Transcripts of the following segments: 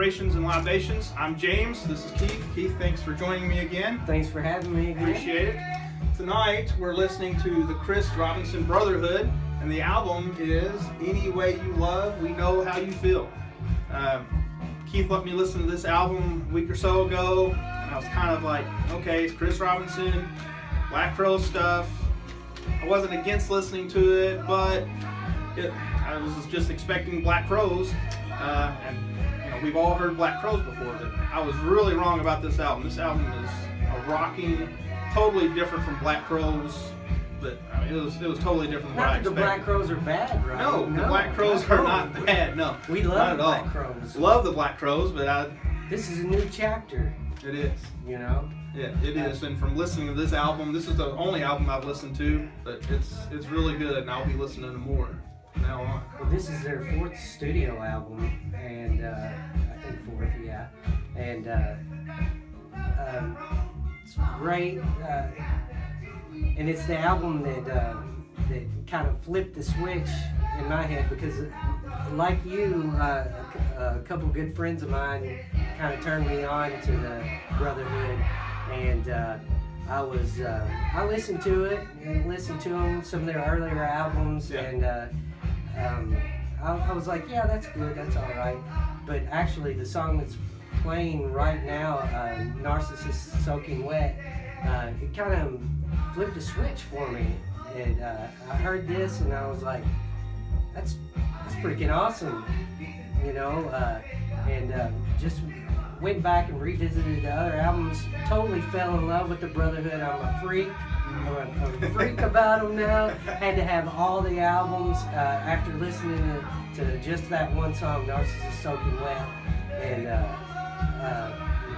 Celebrations and Libations. I'm James. This is Keith. Keith, thanks for joining me again. Thanks for having me again. Appreciate it. Tonight we're listening to the Chris Robinson Brotherhood, and the album is Any Way You Love, We Know How You Feel. Keith let me listen to this album a week or so ago, and I was kind of like, okay, it's Chris Robinson, Black Crow stuff. I wasn't against listening to it, but I was just expecting Black Crows, and we've all heard Black Crows before, but I was really wrong about this album. This album is a rocking, totally different from Black Crows, but I mean, it was totally different than what I Not that the expected. Black Crows are bad, right? No, the Black Crows are not bad. No, we not love at the all. Black Crows. Love the Black Crows, but This is a new chapter. it is. You know. Yeah, it is. And from listening to this album, this is the only album I've listened to, but it's really good, and I'll be listening to more from now on. Well, this is their fourth studio album, and I think fourth, yeah. And it's great. And it's the album that kind of flipped the switch in my head, because like you, a couple good friends of mine kind of turned me on to the Brotherhood, and I listened to it and listened to them, some of their earlier albums, Yeah. and I was like, yeah, that's good, that's all right. But actually, the song that's playing right now, Narcissist Soaking Wet, it kind of flipped a switch for me. And I heard this and I was like, that's freaking awesome, you know, and just went back and revisited the other albums, totally fell in love with the Brotherhood. I'm a freak. I'm a freak about them now. Had to have all the albums after listening to just that one song, Narcissist Soaking Wet, and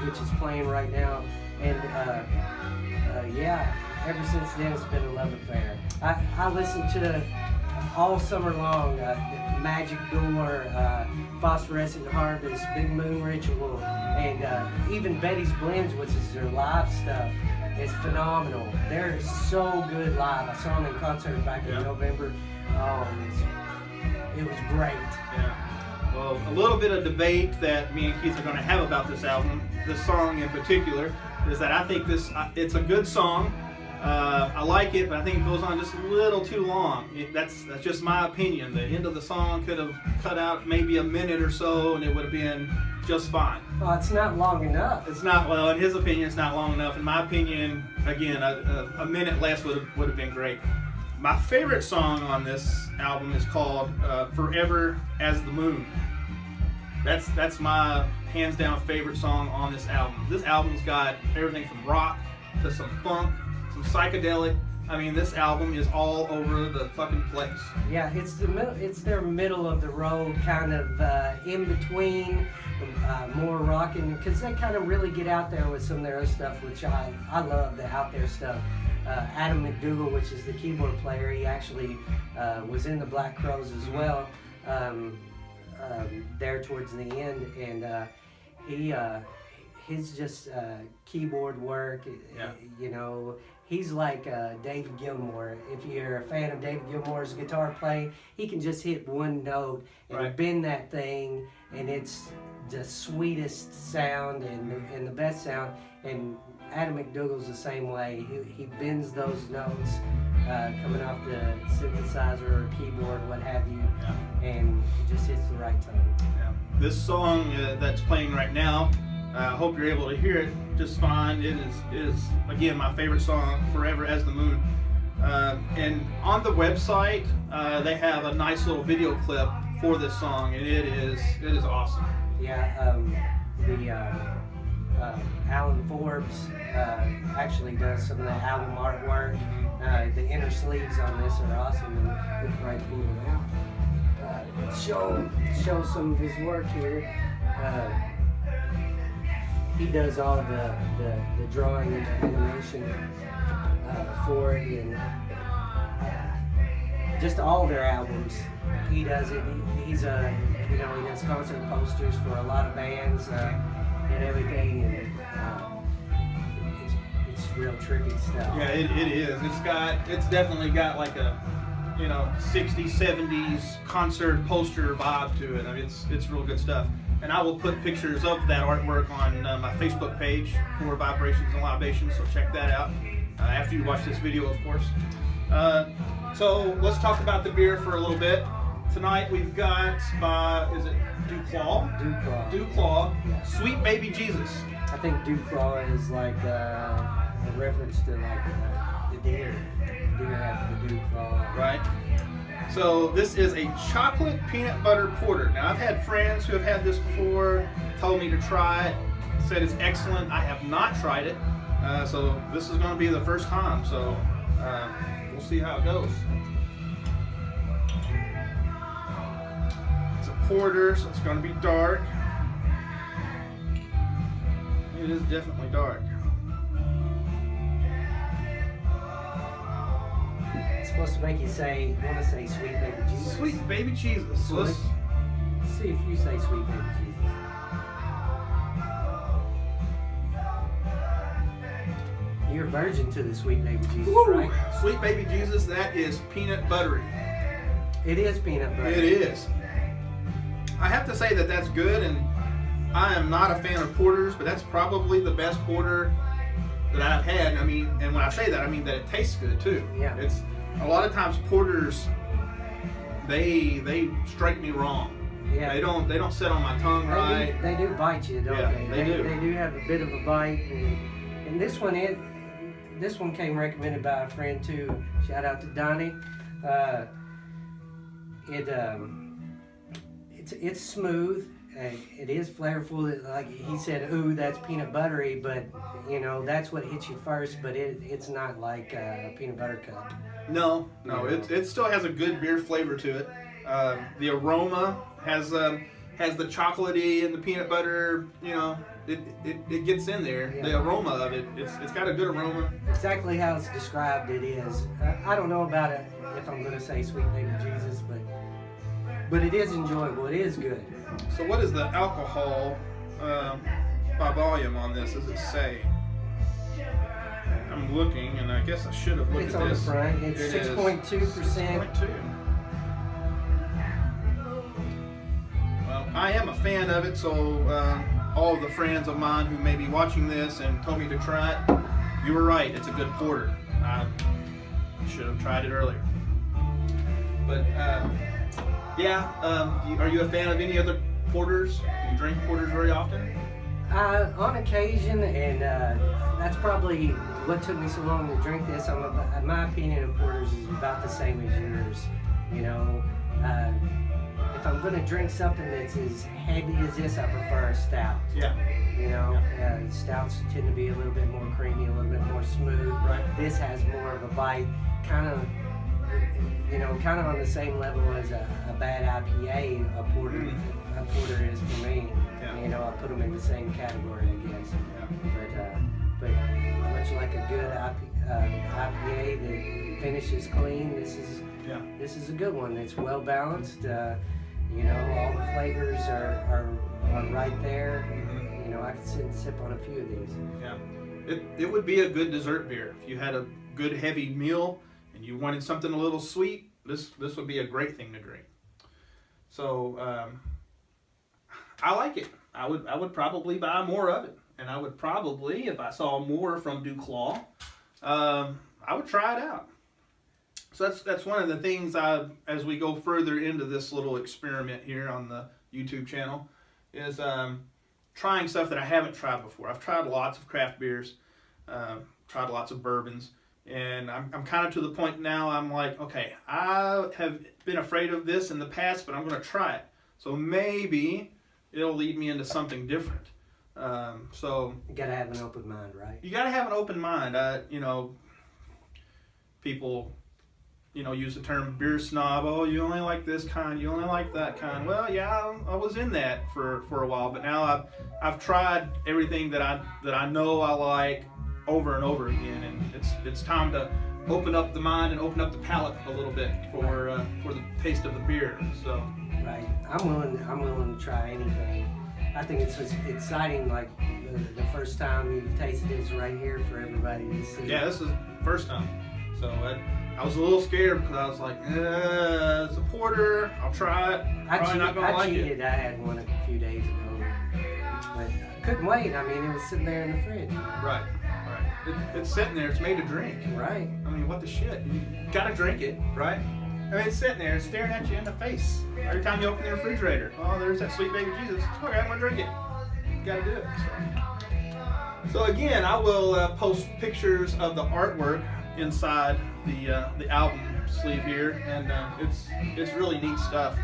which is playing right now. And yeah, ever since then it's been a love affair. I listened to all summer long Magic Door, Phosphorescent Harvest, Big Moon Ritual, and even Betty's Blends, which is their live stuff. It's phenomenal. They're so good live. I saw them in concert back in November. It was great. Yeah. Well, a little bit of debate that me and Keith are going to have about this album, this song in particular, is that I think it's a good song. I like it, but I think it goes on just a little too long. That's just my opinion. The end of the song could have cut out maybe a minute or so, and it would have been just fine. Well, it's not long enough. It's not, well, in his opinion, it's not long enough. In my opinion, again, a minute less would have been great. My favorite song on this album is called Forever as the Moon. That's my hands down favorite song on this album. This album's got everything from rock to some funk, some psychedelic. I mean, this album is all over the fucking place. Yeah, it's their middle of the road, kind of in between, more rocking, because they kind of really get out there with some of their other stuff, which I love, the out there stuff. Adam McDougall, which is the keyboard player, he actually was in the Black Crows as well, there towards the end, and his just keyboard work, you know, he's like David Gilmour. If you're a fan of David Gilmour's guitar playing, he can just hit one note and bend that thing, and it's the sweetest sound and the best sound. And Adam McDougall's the same way. He bends those notes coming off the synthesizer or keyboard, what have you, and it just hits the right tone. Yeah. This song that's playing right now, I hope you're able to hear it just fine. It is again my favorite song, Forever as the Moon. And on the website, they have a nice little video clip for this song, and it is awesome. Yeah, Alan Forbes actually does some of the album artwork. The inner sleeves on this are awesome, and look right through them. Show some of his work here. He does all the drawing and the animation for it, and just all their albums. He does it. He's he does concert posters for a lot of bands and everything, and it's real trippy stuff. Yeah, it is. It's definitely got like a 60s, 70s concert poster vibe to it. I mean, it's real good stuff. And I will put pictures of that artwork on my Facebook page for Vibrations and Libations, so check that out after you watch this video, of course. So let's talk about the beer for a little bit. Tonight we've got, is it DuClaw? DuClaw. Yeah. Sweet Baby Jesus. I think DuClaw is like a reference to like the deer. Deer have the DuClaw. Right. So this is a chocolate peanut butter porter. Now I've had friends who have had this before, told me to try it, said it's excellent. I have not tried it, so this is going to be the first time. So we'll see how it goes. It's a porter, so it's going to be dark. It is definitely dark. It's supposed to make you say, want to say Sweet Baby Jesus. Sweet Baby Jesus. So let's see if you say Sweet Baby Jesus. You're a virgin to the Sweet Baby Jesus, Woo! right? Sweet Baby Jesus, that is peanut buttery. It is peanut butter. It is. I have to say that that's good, and I am not a fan of porters, but that's probably the best porter that I've had. I mean, and when I say that, I mean that it tastes good too. Yeah. It's a lot of times porters, they strike me wrong. Yeah. They don't sit on my tongue right. They do bite you, don't Yeah, they? they do. They do have a bit of a bite, and this one came recommended by a friend too. Shout out to Donnie. It's smooth. It is flavorful. Like he said, ooh, that's peanut buttery, but you know that's what hits you first. But it's not like a peanut butter cup. No, it still has a good beer flavor to it. The aroma has the chocolatey and the peanut butter. You know, it gets in there. Yeah. The aroma of it, it's got a good aroma. Exactly how it's described, it is. I don't know about it if I'm going to say Sweet Baby Jesus, but it is enjoyable. It is good. So what is the alcohol by volume on this? Does it say? I'm looking, and I guess I should have looked It's at on this. the front. It's 6.2%. 6.2. Well, I am a fan of it, so all of the friends of mine who may be watching this and told me to try it, you were right. It's a good porter. I should have tried it earlier. But are you a fan of any other porters? Do you drink porters very often? On occasion, and that's probably what took me so long to drink this. My opinion of porters is about the same as yours. You know, if I'm going to drink something that's as heavy as this, I prefer a stout. Yeah. You know, stouts tend to be a little bit more creamy, a little bit more smooth. Right. This has more of a bite, kind of on the same level as a bad IPA. A porter is for me. Yeah. You know, I put them in the same category, I guess. Yeah. But much like a good IPA that finishes clean, this is a good one. It's well balanced. You know, all the flavors are right there. Mm-hmm. You know, I could sit and sip on a few of these. Yeah. It would be a good dessert beer. If you had a good heavy meal and you wanted something a little sweet, this would be a great thing to drink. So I like it. I would probably buy more of it, and I would probably, if I saw more from DuClaw, I would try it out. So that's one of the things as we go further into this little experiment here on the YouTube channel, is trying stuff that I haven't tried before. I've tried lots of craft beers, tried lots of bourbons, and I'm kind of to the point now. I'm like, okay, I have been afraid of this in the past, but I'm going to try it. So maybe it'll lead me into something different. So You gotta have an open mind, right? you got to have an open mind. You know, people, you know, use the term beer snob. Oh, you only like this kind, you only like that kind. Well, yeah, I was in that for a while, but now I've tried everything that I know I like over and over again, and it's time to open up the mind and open up the palate a little bit for the taste of the beer. So Right. I'm willing to try anything. I think it's just exciting, like the first time you've tasted it's right here for everybody to see. yeah, this is the first time. So I was a little scared because I was like, it's a porter. I'll try it. Probably not gonna like cheated. it. I had one a few days ago, but I couldn't wait. I mean, it was sitting there in the fridge. Right. It's sitting there. It's made to drink. Right. I mean, what the shit? You gotta drink it, right? I mean, it's sitting there, it's staring at you in the face. Every time you open the refrigerator, oh, there's that sweet baby Jesus. Okay, I'm gonna drink it. You gotta do it. So again, I will post pictures of the artwork inside the album sleeve here, and it's really neat stuff.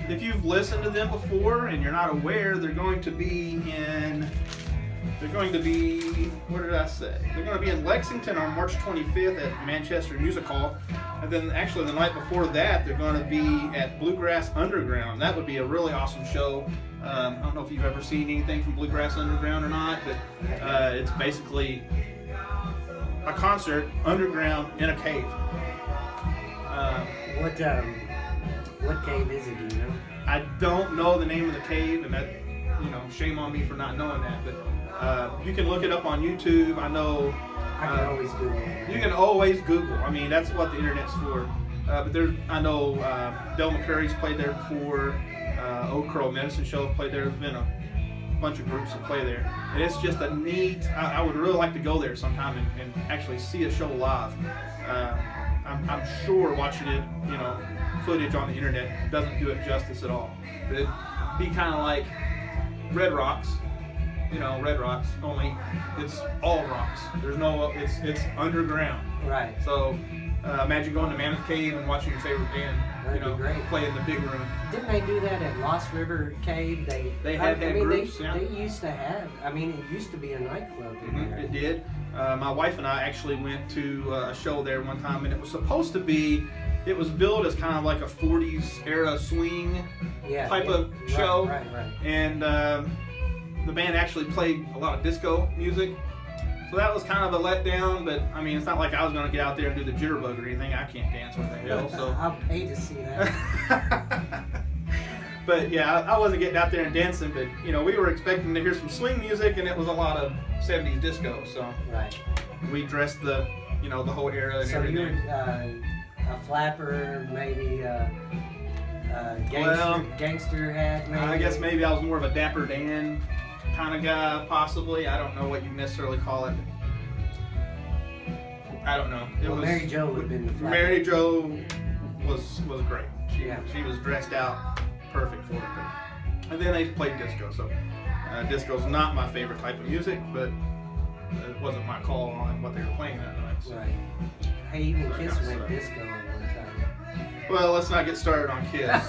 If you've listened to them before and you're not aware, they're going to be, what did I say? They're going to be in Lexington on March 25th at Manchester Music Hall. And then actually the night before that, they're going to be at Bluegrass Underground. That would be a really awesome show. I don't know if you've ever seen anything from Bluegrass Underground or not, but it's basically a concert underground in a cave. What cave is it, do you know? I don't know the name of the cave, and that, shame on me for not knowing that, but you can look it up on YouTube. I know. I can always Google it. You can always Google. I mean, that's what the internet's for. But I know Del McCurry's played there before. Old Crow Medicine Show played there. There's been a bunch of groups that play there, and it's just a neat. I would really like to go there sometime and actually see a show live. I'm sure watching it, footage on the internet doesn't do it justice at all. But it'd be kind of like Red Rocks. Red Rocks, only it's all rocks. There's no, it's underground. Right. So imagine going to Mammoth Cave and watching your favorite band, play in the big room. Didn't they do that at Lost River Cave? They had groups. They used to have. I mean, it used to be a nightclub in there. It did. My wife and I actually went to a show there one time, and it was supposed to be. It was billed as kind of like a 40s era swing type of show. Right. And the band actually played a lot of disco music. So that was kind of a letdown, but I mean, it's not like I was going to get out there and do the jitterbug or anything. I can't dance with the hell, so. I'll pay to see that. But yeah, I wasn't getting out there and dancing, but we were expecting to hear some swing music, and it was a lot of 70s disco, so. Right. We dressed the whole era and everything. So you were a flapper, maybe gangster hat, maybe? I guess maybe I was more of a Dapper Dan kind of guy, possibly. I don't know what you necessarily call it. I don't know. Mary Jo would have been the flapper. Mary Jo was great. She was dressed out perfect for it. And then they played disco. So disco's not my favorite type of music, but it wasn't my call on what they were playing that night. So. Right. Hey, even Kiss went disco at one time. Well, let's not get started on Kiss.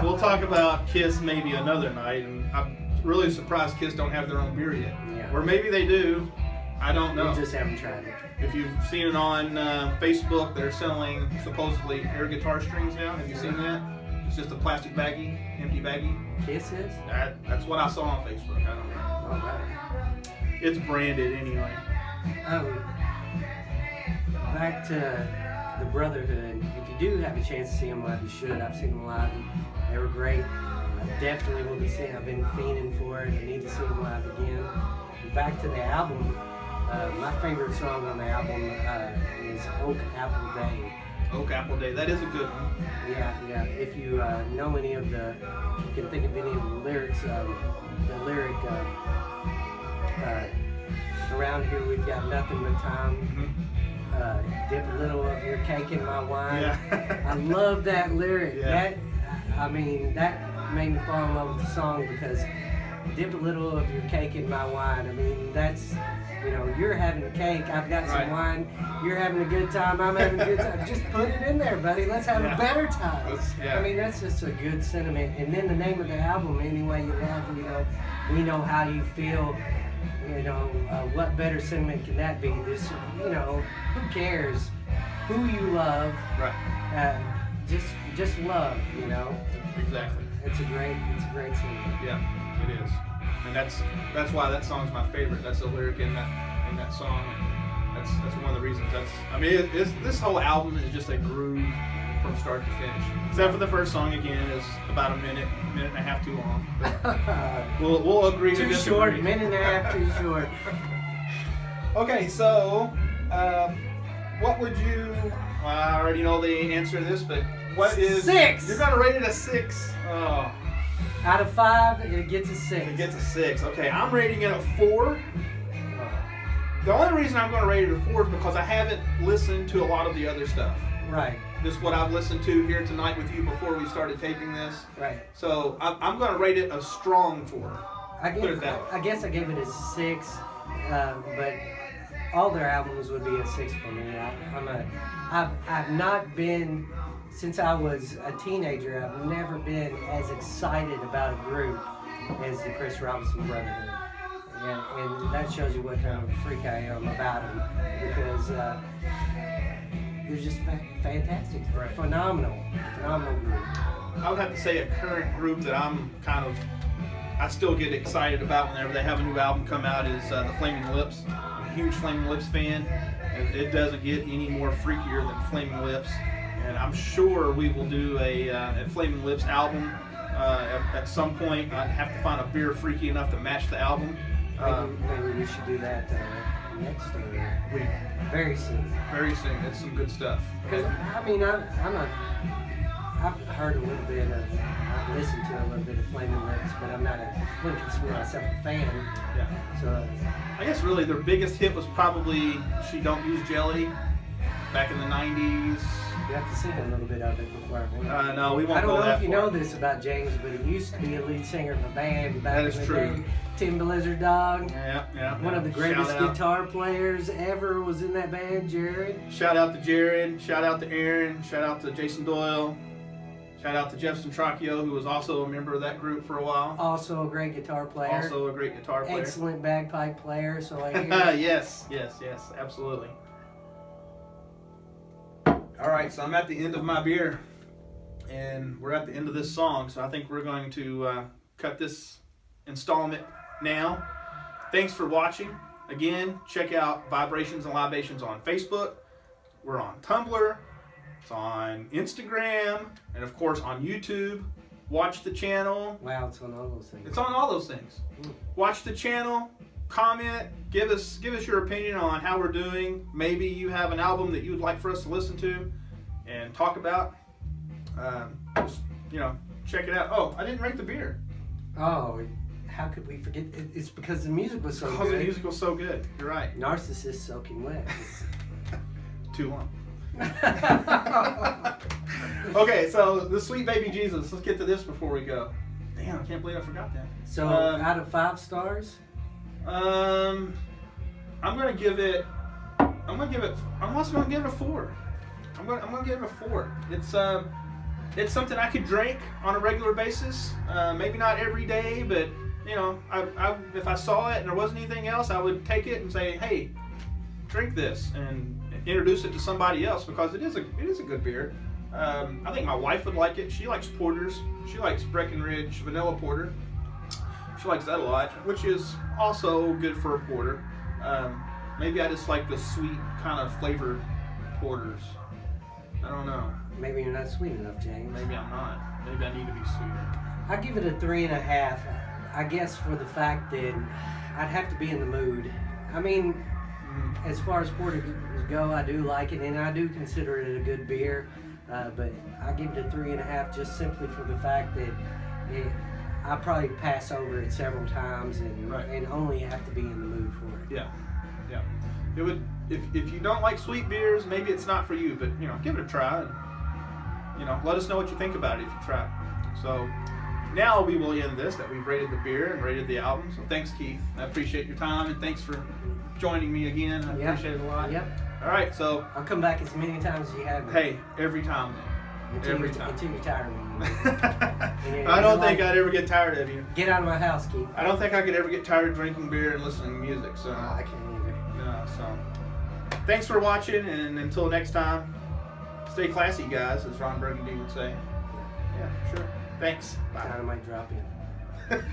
We'll talk about Kiss maybe another night, and I'm really surprised Kiss don't have their own beer yet. Yeah. Or maybe they do. I don't know. We just haven't tried it. If you've seen it on Facebook, they're selling supposedly air guitar strings now. Have you seen that? It's just a plastic baggie, empty baggie. Kiss is? That's what I saw on Facebook. I don't know. Oh, wow. It's branded anyway. Back to the Brotherhood. If you do have a chance to see them live, you should. I've seen them live, and they were great. I definitely will be seeing. I've been fiending for it. I need to see them live again. Back to the album. My favorite song on the album is Oak Apple Day. Oak Apple Day. That is a good one. Yeah. If you know any of if you can think of any of the lyrics, the lyric around here we've got nothing but time. Mm-hmm. Dip a little of your cake in my wine. Yeah. I love that lyric. Yeah. That made me fall in love with the song because dip a little of your cake in my wine. I mean, that's, you're having a cake, I've got some wine, you're having a good time, I'm having a good time. Just put it in there, buddy. Let's have a better time. I mean, that's just a good sentiment. And then the name of the album, Any Way You Love, we know how you feel. What better sentiment can that be? This, who cares who you love? Right. Just love, Exactly. It's a great sentiment. Yeah, it is. And that's why that song's my favorite. That's the lyric in that song. That's one of the reasons. This whole album is just a groove from start to finish. Except for the first song, again, is about a minute and a half too long. But we'll agree to disagree. Too short, minute and a half too short. Okay, so what would you Well, I already know the answer to this, but what is 6? You're gonna rate it a 6. Oh, Out of 5, it gets a 6. it gets a 6. Okay, I'm rating it a 4. The only reason I'm gonna rate it a 4 is because I haven't listened to a lot of the other stuff. Right. This is what I've listened to here tonight with you before we started taping this. Right. So I'm gonna rate it a strong 4. Put it that way. I guess I gave it a 6, but all their albums would be a 6 for me. I've not been, since I was a teenager, I've never been as excited about a group as the Chris Robinson Brotherhood. Yeah, and that shows you what kind of a freak I am about them, because they're just fantastic. Right. Phenomenal group. I would have to say a current group that I still get excited about whenever they have a new album come out is the Flaming Lips. I'm a huge Flaming Lips fan. It doesn't get any more freakier than Flaming Lips, and I'm sure we will do a Flaming Lips album at some point. I'd have to find a beer freaky enough to match the album. Maybe we should do that next week. Very soon. Very soon. It's some good stuff. Because I mean, I've heard a little bit of, I've listened to a little bit of Flaming Lips, but wouldn't consider myself a fan. Yeah. So I guess really their biggest hit was probably "She Don't Use Jelly" back in the '90s. you have to sing a little bit of it before. No, we won't I don't go know that if you far. know this about James, but he used to be a lead singer of a band back That is in the true. day. Tim Blizzard Dog. Yeah. One of the greatest Shout out. guitar players ever was in that band, Jared. Shout out to Jared. Shout out to Aaron. Shout out to Jason Doyle. Shout out to Jeff Centracchio, who was also a member of that group for a while. Also a great guitar player. Also a great guitar player. Excellent bagpipe player, so I hear. Yes, absolutely. All right, so I'm at the end of my beer, and we're at the end of this song, so I think we're going to cut this installment now. Thanks for watching. Again, check out Vibrations and Libations on Facebook. We're on Tumblr. It's on Instagram, and of course on YouTube. Watch the channel. Wow, it's on all those things. It's on all those things. Watch the channel, comment, give us your opinion on how we're doing. Maybe you have an album that you would like for us to listen to and talk about. Just, check it out. Oh, I didn't rate the beer. Oh, how could we forget? It's because the music was so Because good. the music was so good. You're right. Narcissist Soaking Wet. Too long. Okay, so the Sweet Baby Jesus. Let's get to this before we go. Damn, I can't believe I forgot that. So, out of 5 stars? I'm also gonna give it a 4. I'm gonna give it a 4. It's something I could drink on a regular basis. Maybe not every day, but if I saw it and there wasn't anything else, I would take it and say, hey, drink this, and introduce it to somebody else, because it is a good beer. I think my wife would like it. She likes porters. She likes Breckenridge Vanilla Porter. She likes that a lot, which is also good for a porter. Maybe I just like the sweet kind of flavored porters. I don't know. Maybe you're not sweet enough, James. Maybe I'm not. Maybe I need to be sweeter. I give it a 3.5. I guess for the fact that I'd have to be in the mood. I mean, as far as porters go, I do like it, and I do consider it a good beer. But I give it a 3.5 just simply for the fact that I probably pass over it several times and only have to be in the mood for it. Yeah. It would if you don't like sweet beers, maybe it's not for you. But give it a try, and let us know what you think about it if you try it. So now we will end this. That we've rated the beer and rated the album. So thanks, Keith. I appreciate your time, and thanks for joining me again. I appreciate it a lot. Yep. All right, so I'll come back as many times as you have me. Hey, every time, man. Every time. Until you're tired of me. I don't think I'd ever get tired of you. Get out of my house, Keith. I don't think I could ever get tired of drinking beer and listening to music. So I can't either. no. So thanks for watching, and until next time, stay classy, guys, as Ron Burgundy would say. Yeah, sure. Thanks. Bye. Dynamite drop in.